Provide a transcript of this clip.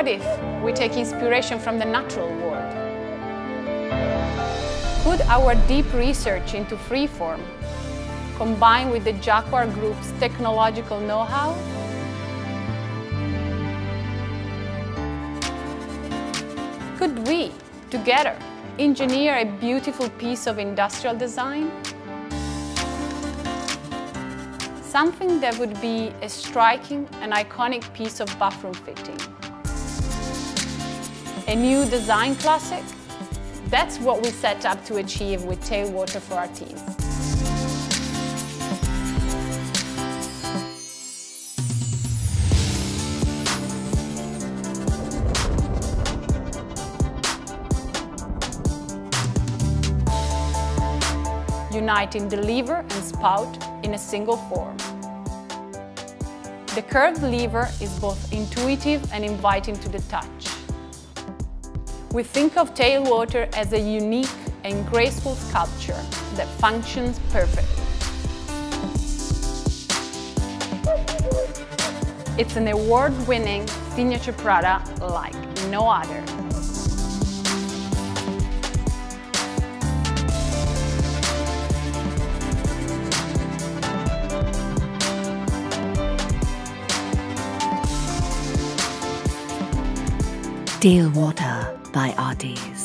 what if we take inspiration from the natural world? Could our deep research into freeform, combined with the Jaquar Group's technological know-how, could we, together, engineer a beautiful piece of industrial design? Something that would be a striking and iconic piece of bathroom fitting. A new design classic? That's what we set up to achieve with Tailwater for Artize. Uniting the lever and spout in a single form. The curved lever is both intuitive and inviting to the touch. We think of Tailwater as a unique and graceful sculpture that functions perfectly. It's an award-winning signature product like no other. Tailwater by Artize.